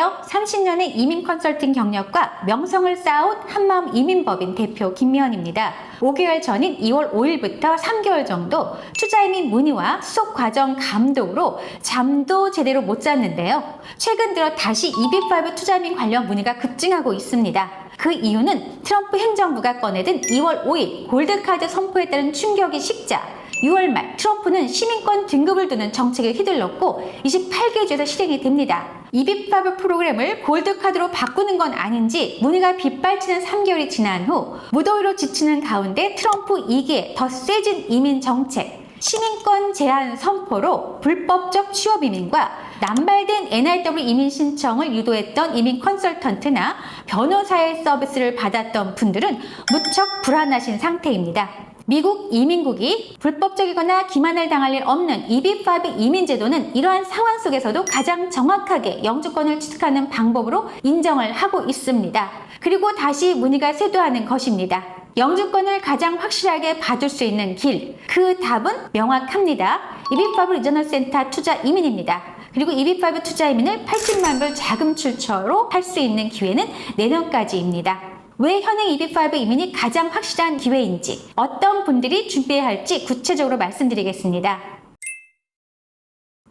안녕하세요. 30년의 이민 컨설팅 경력과 명성을 쌓아온 한마음 이민법인 대표 김미연입니다. 5개월 전인 2월 5일부터 3개월 정도 투자이민 문의와 수속 과정 감독으로 잠도 제대로 못 잤는데요. 최근 들어 다시 EB5 투자이민 관련 문의가 급증하고 있습니다. 그 이유는 트럼프 행정부가 꺼내든 2월 5일 골드카드 선포에 따른 충격이 식자 6월 말 트럼프는 시민권 등급을 두는 정책에 휘둘렀고 28개 주에서 실행이 됩니다. EB5 프로그램을 골드카드로 바꾸는 건 아닌지 문의가 빗발치는 3개월이 지난 후 무더위로 지치는 가운데 트럼프 2기 더 세진 이민 정책, 시민권 제한 선포로 불법적 취업 이민과 남발된 NRW 이민 신청을 유도했던 이민 컨설턴트나 변호사의 서비스를 받았던 분들은 무척 불안하신 상태입니다. 미국 이민국이 불법적이거나 기만을 당할 일 없는 EB5 이민 제도는 이러한 상황 속에서도 가장 정확하게 영주권을 취득하는 방법으로 인정을 하고 있습니다. 그리고 다시 문의가 쇄도하는 것입니다. 영주권을 가장 확실하게 받을 수 있는 길, 그 답은 명확합니다. EB5 리저널 센터 투자 이민입니다. 그리고 EB5 투자 이민을 80만 불 자금 출처로 할 수 있는 기회는 내년까지입니다. 왜 현행 EB5 이민이 가장 확실한 기회인지, 어떤 분들이 준비해야 할지 구체적으로 말씀드리겠습니다.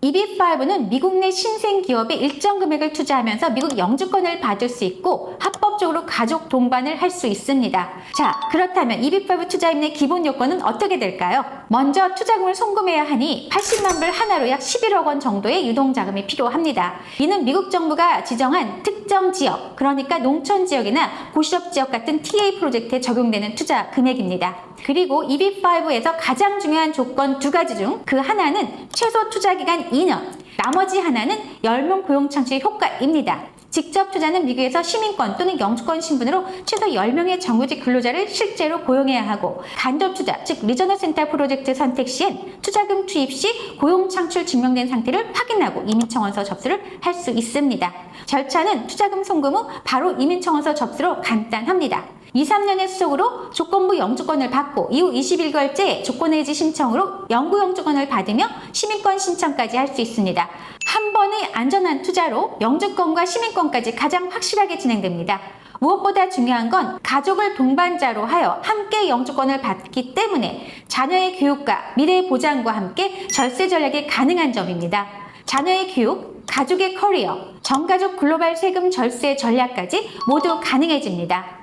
EB5는 미국 내 신생 기업에 일정 금액을 투자하면서 미국 영주권을 받을 수 있고 합법적으로 가족 동반을 할 수 있습니다. 자, 그렇다면 EB5 투자임의 기본 요건은 어떻게 될까요? 먼저 투자금을 송금해야 하니 80만 불 하나로 약 11억 원 정도의 유동자금이 필요합니다. 이는 미국 정부가 지정한 특정 지역, 그러니까 농촌 지역이나 고실업 지역 같은 TA 프로젝트에 적용되는 투자 금액입니다. 그리고 EB5에서 가장 중요한 조건 2가지 중 그 하나는 최소 투자 기간 2년, 나머지 하나는 10명 고용 창출 효과입니다. 직접 투자는 미국에서 시민권 또는 영주권 신분으로 최소 10명의 정규직 근로자를 실제로 고용해야 하고, 간접 투자, 즉 리저널 센터 프로젝트 선택 시엔 투자금 투입 시 고용 창출 증명된 상태를 확인하고 이민청원서 접수를 할 수 있습니다. 절차는 투자금 송금 후 바로 이민청원서 접수로 간단합니다. 2, 3년의 수속으로 조건부 영주권을 받고 이후 21개월째 조건해지 신청으로 영구 영주권을 받으며 시민권 신청까지 할 수 있습니다. 한 번의 안전한 투자로 영주권과 시민권까지 가장 확실하게 진행됩니다. 무엇보다 중요한 건 가족을 동반자로 하여 함께 영주권을 받기 때문에 자녀의 교육과 미래 보장과 함께 절세 전략이 가능한 점입니다. 자녀의 교육, 가족의 커리어, 전가족 글로벌 세금 절세 전략까지 모두 가능해집니다.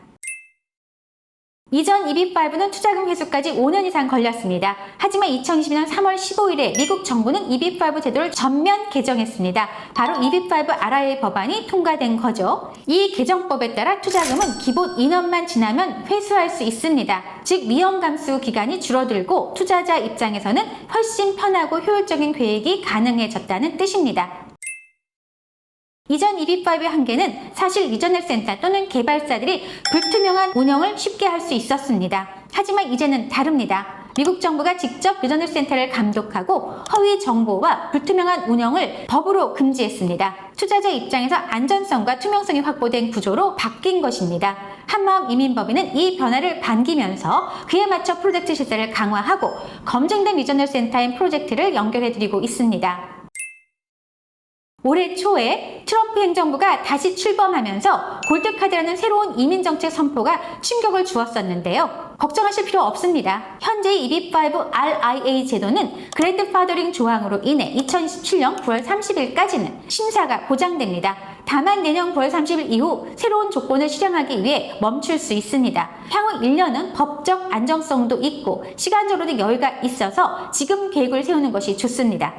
이전 EB5는 투자금 회수까지 5년 이상 걸렸습니다. 하지만 2022년 3월 15일에 미국 정부는 EB5 제도를 전면 개정했습니다. 바로 EB5 RIA 법안이 통과된 거죠. 이 개정법에 따라 투자금은 기본 2년만 지나면 회수할 수 있습니다. 즉 미연감수 기간이 줄어들고 투자자 입장에서는 훨씬 편하고 효율적인 계획이 가능해졌다는 뜻입니다. 이전 EB5의 한계는 사실 리저널 센터 또는 개발사들이 불투명한 운영을 쉽게 할 수 있었습니다. 하지만 이제는 다릅니다. 미국 정부가 직접 리저널 센터를 감독하고 허위 정보와 불투명한 운영을 법으로 금지했습니다. 투자자 입장에서 안전성과 투명성이 확보된 구조로 바뀐 것입니다. 한마음 이민법인은 이 변화를 반기면서 그에 맞춰 프로젝트 실세를 강화하고 검증된 리저널 센터인 프로젝트를 연결해드리고 있습니다. 올해 초에 트럼프 행정부가 다시 출범하면서 골드카드라는 새로운 이민정책 선포가 충격을 주었었는데요. 걱정하실 필요 없습니다. 현재 EB5 RIA 제도는 그랜드파더링 조항으로 인해 2027년 9월 30일까지는 심사가 보장됩니다. 다만 내년 9월 30일 이후 새로운 조건을 실행하기 위해 멈출 수 있습니다. 향후 1년은 법적 안정성도 있고 시간적으로도 여유가 있어서 지금 계획을 세우는 것이 좋습니다.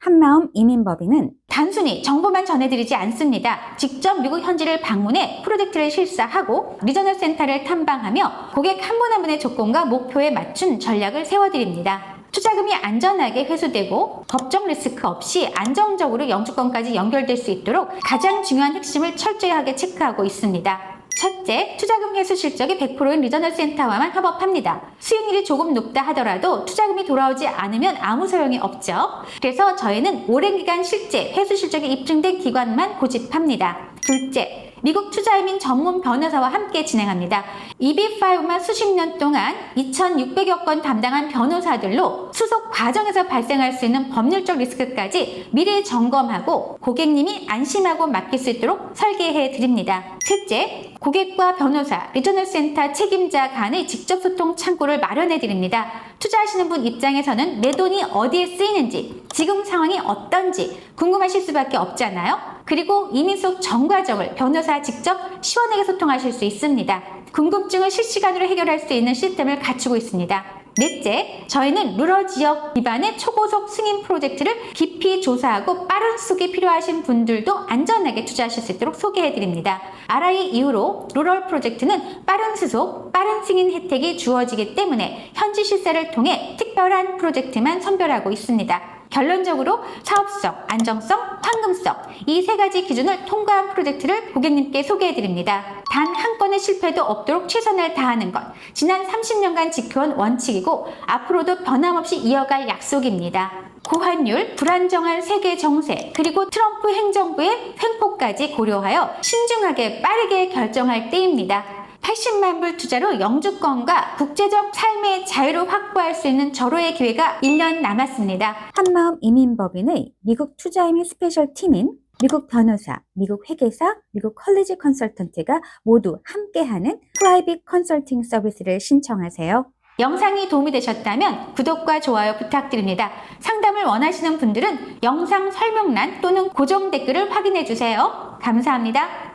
한마음 이민법인은 단순히 정보만 전해드리지 않습니다. 직접 미국 현지를 방문해 프로젝트를 실사하고 리저널 센터를 탐방하며 고객 한 분 한 분의 조건과 목표에 맞춘 전략을 세워드립니다. 투자금이 안전하게 회수되고 법적 리스크 없이 안정적으로 영주권까지 연결될 수 있도록 가장 중요한 핵심을 철저하게 체크하고 있습니다. 첫째, 투자금 회수 실적이 100%인 리저널 센터와만 협업합니다. 수익률이 조금 높다 하더라도 투자금이 돌아오지 않으면 아무 소용이 없죠. 그래서 저희는 오랜 기간 실제 회수 실적이 입증된 기관만 고집합니다. 둘째, 미국 투자이민 전문 변호사와 함께 진행합니다. EB-5만 수십 년 동안 2,600여 건 담당한 변호사들로 수속 과정에서 발생할 수 있는 법률적 리스크까지 미리 점검하고 고객님이 안심하고 맡길 수 있도록 설계해 드립니다. 셋째, 고객과 변호사, 리저널 센터 책임자 간의 직접 소통 창구를 마련해 드립니다. 투자하시는 분 입장에서는 내 돈이 어디에 쓰이는지, 지금 상황이 어떤지 궁금하실 수밖에 없잖아요. 그리고 이민 속 전 과정을 변호사 직접 시원하게 소통하실 수 있습니다. 궁금증을 실시간으로 해결할 수 있는 시스템을 갖추고 있습니다. 넷째, 저희는 루럴 지역 기반의 초고속 승인 프로젝트를 깊이 조사하고 빠른 수속이 필요하신 분들도 안전하게 투자하실 수 있도록 소개해드립니다. RI 이후로 루럴 프로젝트는 빠른 수속, 빠른 승인 혜택이 주어지기 때문에 현지 실사를 통해 특별한 프로젝트만 선별하고 있습니다. 결론적으로 사업성, 안정성, 황금성 이 세 가지 기준을 통과한 프로젝트를 고객님께 소개해드립니다. 단 한 건의 실패도 없도록 최선을 다하는 것, 지난 30년간 지켜온 원칙이고 앞으로도 변함없이 이어갈 약속입니다. 고환율, 불안정한 세계 정세, 그리고 트럼프 행정부의 횡포까지 고려하여 신중하게 빠르게 결정할 때입니다. 80만 불 투자로 영주권과 국제적 삶의 자유를 확보할 수 있는 절호의 기회가 1년 남았습니다. 한마음 이민법인의 미국 투자이민 스페셜 팀인 미국 변호사, 미국 회계사, 미국 컬리지 컨설턴트가 모두 함께하는 프라이빗 컨설팅 서비스를 신청하세요. 영상이 도움이 되셨다면 구독과 좋아요 부탁드립니다. 상담을 원하시는 분들은 영상 설명란 또는 고정 댓글을 확인해 주세요. 감사합니다.